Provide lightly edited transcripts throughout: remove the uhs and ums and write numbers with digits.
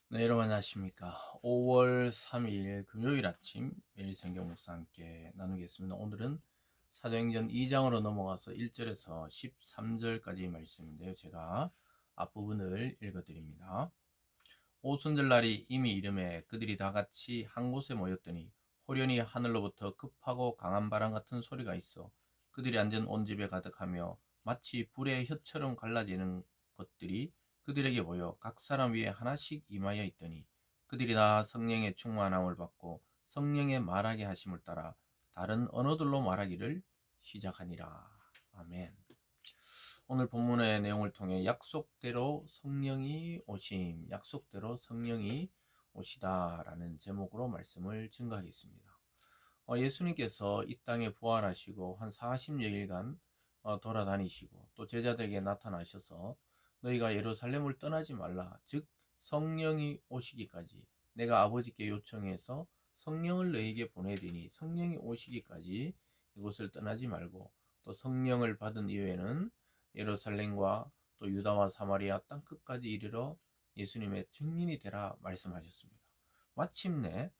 네, 여러분 안녕하십니까. 5월 3일 금요일 아침 매일 성경 묵상 함께 나누겠습니다. 오늘은 사도행전 2장으로 넘어가서 1절에서 13절까지 말씀인데요. 제가 앞부분을 읽어드립니다. 오순절날이 이미 이름에 그들이 다 같이 한 곳에 모였더니 호련히 하늘로부터 급하고 강한 바람 같은 소리가 있어 그들이 앉은 온 집에 가득하며 마치 불의 혀처럼 갈라지는 것들이 그들에게 보여 각 사람 위에 하나씩 임하여 있더니 그들이 다 성령의 충만함을 받고 성령의 말하게 하심을 따라 다른 언어들로 말하기를 시작하니라. 아멘. 오늘 본문의 내용을 통해 약속대로 성령이 오심, 약속대로 성령이 오시다라는 제목으로 말씀을 증거하겠습니다. 예수님께서 이 땅에 부활하시고 한 40여일간 돌아다니시고 또 제자들에게 나타나셔서 너희가 예루살렘을 떠나지 말라, 즉 성령이 오시기까지 내가 아버지께 요청해서 성령을 너희에게 보내리니 성령이 오시기까지 이곳을 떠나지 말고 또 성령을 받은 이후에는 예루살렘과 또 유다와 사마리아 땅 끝까지 이르러 예수님의 증인이 되라 말씀하셨습니다. 마침내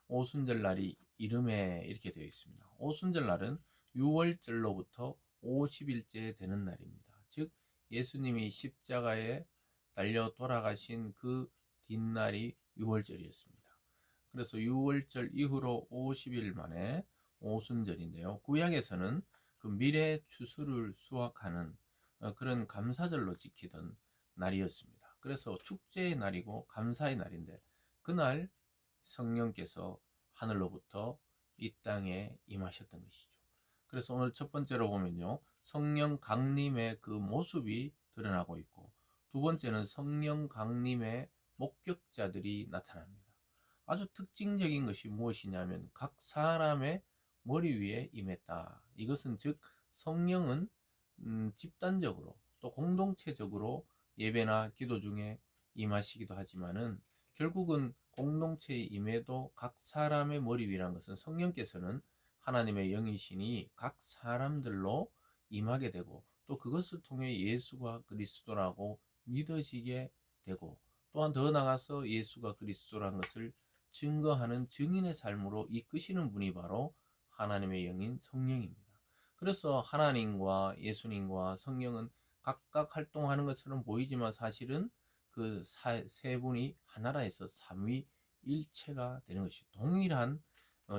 오순절날이 이름에 이렇게 되어 있습니다. 오순절날은 6월절로부터 50일째 되는 날입니다. 즉 예수님이 십자가에 달려 돌아가신 그 뒷날이 6월절이었습니다. 그래서 6월절 이후로 50일 만에 오순절인데요. 구약에서는 그 미래 추수를 수확하는 그런 감사절로 지키던 날이었습니다. 그래서 축제의 날이고 감사의 날인데 그날 성령께서 하늘로부터 이 땅에 임하셨던 것이죠. 그래서 오늘 첫 번째로 보면요, 성령 강림의 그 모습이 드러나고 있고, 두 번째는 성령 강림의 목격자들이 나타납니다. 아주 특징적인 것이 무엇이냐면 각 사람의 머리 위에 임했다. 이것은 즉 성령은 집단적으로 또 공동체적으로 예배나 기도 중에 임하시기도 하지만은 결국은 공동체의 임에도 각 사람의 머리 위라는 것은 성령께서는 하나님의 영이시니 각 사람들로 임하게 되고 또 그것을 통해 예수가 그리스도라고 믿어지게 되고 또한 더 나아가서 예수가 그리스도라는 것을 증거하는 증인의 삶으로 이끄시는 분이 바로 하나님의 영인 성령입니다. 그래서 하나님과 예수님과 성령은 각각 활동하는 것처럼 보이지만 사실은 그 세 분이 하나라해서 삼위일체가 되는 것이 동일한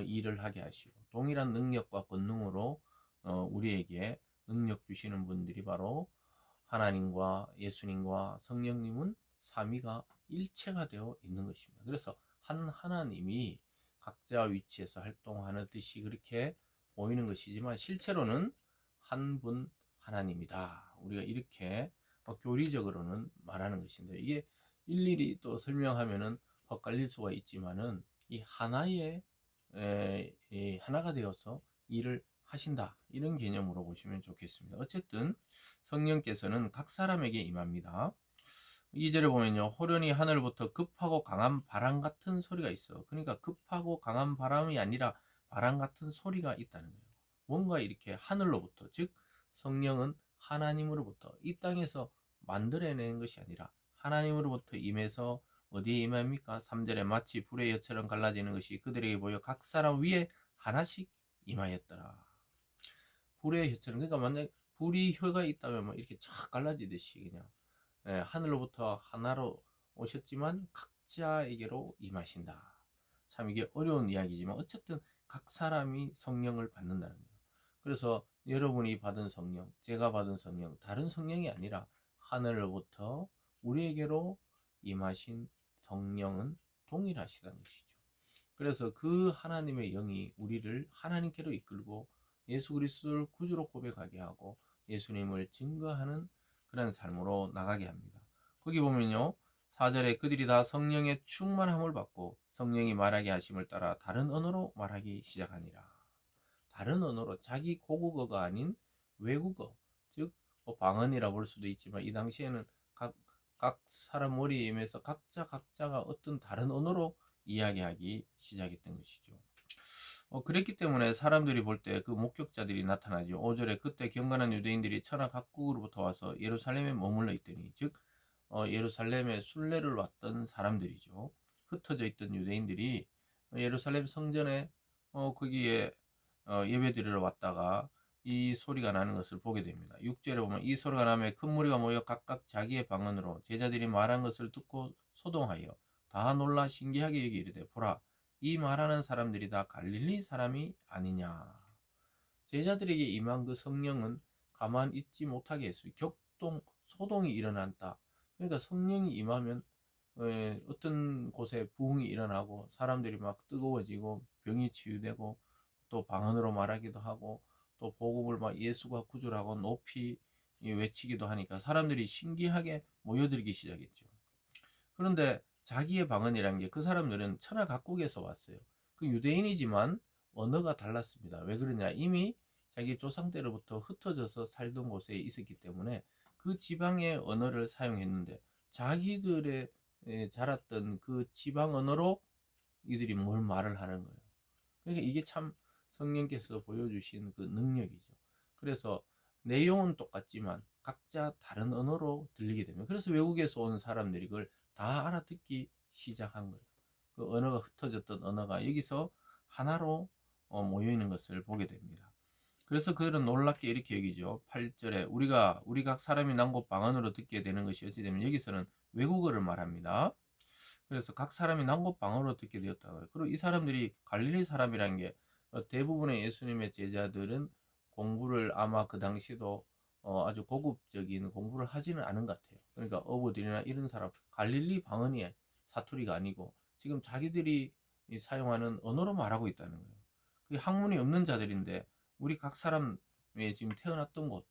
일을 하게 하시고 동일한 능력과 권능으로 우리에게 능력 주시는 분들이 바로 하나님과 예수님과 성령님은 삼위가 일체가 되어 있는 것입니다. 그래서 한 하나님이 각자 위치에서 활동하는 듯이 그렇게 보이는 것이지만 실제로는 한 분 하나님이다. 우리가 이렇게 교리적으로는 말하는 것인데 이게 일일이 또 설명하면은 헛갈릴 수가 있지만은 이 하나의 하나가 되어서 일을 하신다. 이런 개념으로 보시면 좋겠습니다. 어쨌든 성령께서는 각 사람에게 임합니다. 2절에 보면요. 호련히 하늘부터 급하고 강한 바람 같은 소리가 있어. 그러니까 급하고 강한 바람이 아니라 바람 같은 소리가 있다는 거예요. 뭔가 이렇게 하늘로부터, 즉 성령은 하나님으로부터 이 땅에서 만들어낸 것이 아니라 하나님으로부터 임해서 어디에 임합니까? 3절에 마치 불의 혀처럼 갈라지는 것이 그들에게 보여 각 사람 위에 하나씩 임하였더라. 불의 혀처럼, 그러니까 만약 불이 혀가 있다면 뭐 이렇게 쫙 갈라지듯이 그냥 하늘로부터 하나로 오셨지만 각자에게로 임하신다. 참 이게 어려운 이야기지만 어쨌든 각 사람이 성령을 받는다는 거예요. 그래서 여러분이 받은 성령, 제가 받은 성령, 다른 성령이 아니라 하늘로부터 우리에게로 임하신 성령은 동일하시다는 것이죠. 그래서 그 하나님의 영이 우리를 하나님께로 이끌고 예수 그리스도를 구주로 고백하게 하고 예수님을 증거하는 그런 삶으로 나가게 합니다. 거기 보면요. 4절에 그들이 다 성령의 충만함을 받고 성령이 말하게 하심을 따라 다른 언어로 말하기 시작하니라. 다른 언어로 자기 고국어가 아닌 외국어, 즉 방언이라 볼 수도 있지만 이 당시에는 각 사람 머리에 임해서 각자가 어떤 다른 언어로 이야기하기 시작했던 것이죠. 그랬기 때문에 사람들이 볼 때 그 목격자들이 나타나죠. 5절에 그때 경건한 유대인들이 천하 각국으로부터 와서 예루살렘에 머물러 있더니 즉 예루살렘에 순례를 왔던 사람들이죠. 흩어져 있던 유대인들이 예루살렘 성전에 거기에 예배드리러 왔다가 이 소리가 나는 것을 보게 됩니다. 6절에 보면 이 소리가 나며 큰 무리가 모여 각각 자기의 방언으로 제자들이 말한 것을 듣고 소동하여 다 놀라 신기하게 여기 이르되 보라 이 말하는 사람들이 다 갈릴리 사람이 아니냐. 제자들에게 임한 그 성령은 가만 있지 못하게 했습니다. 격동 소동이 일어났다. 그러니까 성령이 임하면 어떤 곳에 부흥이 일어나고 사람들이 막 뜨거워지고 병이 치유되고 또 방언으로 말하기도 하고 또 복음을 막 예수가 구주라고 높이 외치기도 하니까 사람들이 신기하게 모여들기 시작했죠. 그런데 자기의 방언이라는 게 그 사람들은 천하 각국에서 왔어요. 그 유대인이지만 언어가 달랐습니다. 왜 그러냐? 이미 자기 조상 때로부터 흩어져서 살던 곳에 있었기 때문에 그 지방의 언어를 사용했는데 자기들의 자랐던 그 지방 언어로 이들이 뭘 말을 하는 거예요. 그러니까 이게 참 성령께서 보여주신 그 능력이죠. 그래서 내용은 똑같지만 각자 다른 언어로 들리게 됩니다. 그래서 외국에서 온 사람들이 그걸 다 알아듣기 시작한 거예요. 그 언어가 흩어졌던 언어가 여기서 하나로 모여 있는 것을 보게 됩니다. 그래서 그들은 놀랍게 이렇게 여기죠. 8절에 우리 각 사람이 난 곳 방언으로 듣게 되는 것이 어찌 되면 여기서는 외국어를 말합니다. 그래서 각 사람이 난 곳 방언으로 듣게 되었다. 그리고 이 사람들이 갈릴리 사람이라는 게 대부분의 예수님의 제자들은 공부를 아마 그 당시도 아주 고급적인 공부를 하지는 않은 것 같아요. 그러니까 어부들이나 이런 사람 갈릴리 방언이 사투리가 아니고 지금 자기들이 사용하는 언어로 말하고 있다는 거예요. 그 학문이 없는 자들인데 우리 각 사람이 지금 태어났던 곳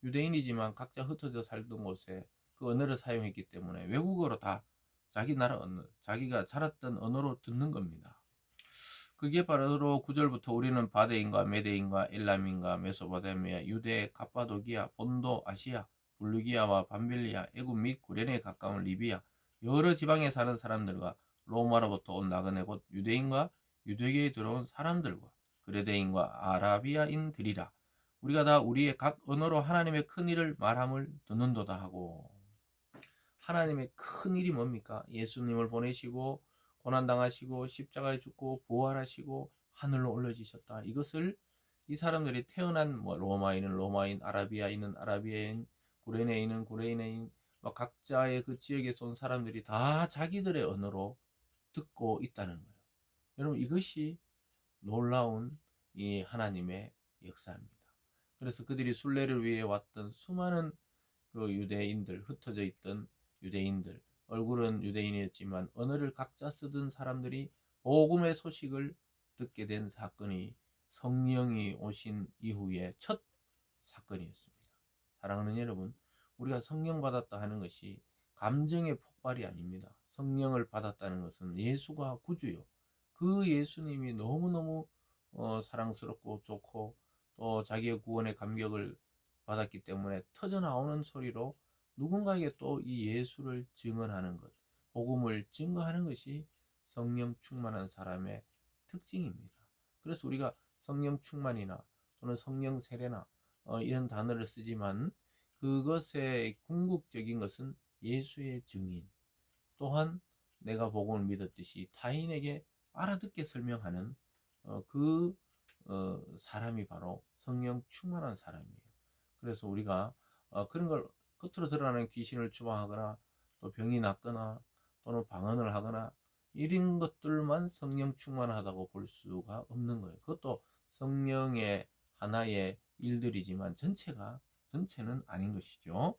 유대인이지만 각자 흩어져 살던 곳에 그 언어를 사용했기 때문에 외국어로 다 자기 나라 언어, 자기가 자랐던 언어로 듣는 겁니다. 그게 바로 9절부터 우리는 바데인과 메데인과 엘람인과 메소포타미아, 유대, 갑바도기아, 본도, 아시아, 불루기아와 밤빌리아, 애굽 및 구레네에 가까운 리비아, 여러 지방에 사는 사람들과 로마로부터 온 나그네 곧 유대인과 유대교에 들어온 사람들과 그레데인과 아라비아인들이라. 우리가 다 우리의 각 언어로 하나님의 큰 일을 말함을 듣는도다 하고. 하나님의 큰 일이 뭡니까? 예수님을 보내시고 고난당하시고 십자가에 죽고 부활하시고 하늘로 올려지셨다. 이것을 이 사람들이 태어난 로마인은 로마인, 아라비아인은 아라비아인, 구레네인은 구레네인, 각자의 그 지역에서 온 사람들이 다 자기들의 언어로 듣고 있다는 거예요. 여러분 이것이 놀라운 이 하나님의 역사입니다. 그래서 그들이 순례를 위해 왔던 수많은 그 유대인들, 흩어져 있던 유대인들, 얼굴은 유대인이었지만 언어를 각자 쓰던 사람들이 복음의 소식을 듣게 된 사건이 성령이 오신 이후의 첫 사건이었습니다. 사랑하는 여러분, 우리가 성령 받았다 하는 것이 감정의 폭발이 아닙니다. 성령을 받았다는 것은 예수가 구주요. 그 예수님이 너무너무 사랑스럽고 좋고 또 자기의 구원의 감격을 받았기 때문에 터져나오는 소리로 누군가에게 또 이 예수를 증언하는 것, 복음을 증거하는 것이 성령 충만한 사람의 특징입니다. 그래서 우리가 성령 충만이나 또는 성령 세례나 이런 단어를 쓰지만 그것의 궁극적인 것은 예수의 증인, 또한 내가 복음을 믿었듯이 타인에게 알아듣게 설명하는 그 사람이 바로 성령 충만한 사람이에요. 그래서 우리가 그런 걸 겉으로 드러나는 귀신을 추방하거나 또 병이 낫거나 또는 방언을 하거나 이런 것들만 성령 충만하다고 볼 수가 없는 거예요. 그것도 성령의 하나의 일들이지만 전체는 아닌 것이죠.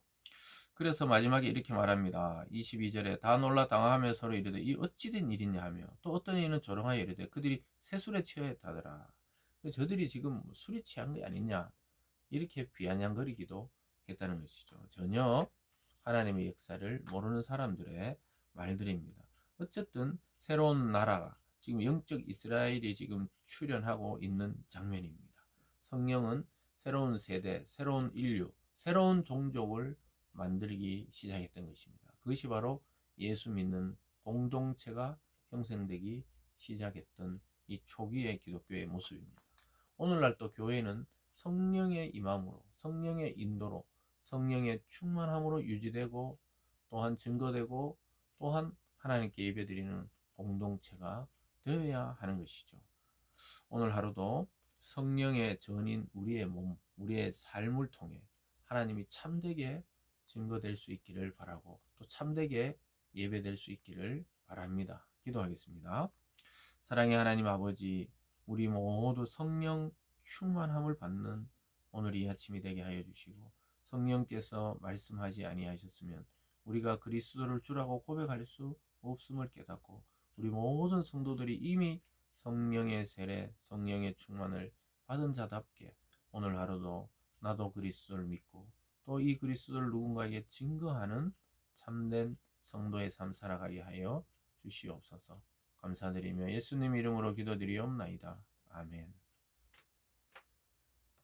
그래서 마지막에 이렇게 말합니다. 22절에 다 놀라 당황하며 서로 이르되 이 어찌된 일이냐 하며 또 어떤 이는 조롱하여 이르되 그들이 새술에 취하였다더라. 저들이 지금 술이 취한 게 아니냐 이렇게 비아냥거리기도 했다는 것이죠. 전혀 하나님의 역사를 모르는 사람들의 말들입니다. 어쨌든 새로운 나라가 지금 영적 이스라엘이 지금 출현하고 있는 장면입니다. 성령은 새로운 세대, 새로운 인류, 새로운 종족을 만들기 시작했던 것입니다. 그것이 바로 예수 믿는 공동체가 형성되기 시작했던 이 초기의 기독교의 모습입니다. 오늘날 또 교회는 성령의 임함으로, 성령의 인도로, 성령의 충만함으로 유지되고 또한 증거되고 또한 하나님께 예배드리는 공동체가 되어야 하는 것이죠. 오늘 하루도 성령의 전인 우리의 몸, 우리의 삶을 통해 하나님이 참되게 증거될 수 있기를 바라고 또 참되게 예배될 수 있기를 바랍니다. 기도하겠습니다. 사랑의 하나님 아버지, 우리 모두 성령 충만함을 받는 오늘 이 아침이 되게 하여 주시고, 성령께서 말씀하지 아니하셨으면 우리가 그리스도를 주라고 고백할 수 없음을 깨닫고, 우리 모든 성도들이 이미 성령의 세례, 성령의 충만을 받은 자답게 오늘 하루도 나도 그리스도를 믿고 또 이 그리스도를 누군가에게 증거하는 참된 성도의 삶 살아가게 하여 주시옵소서. 감사드리며 예수님 이름으로 기도드리옵나이다. 아멘.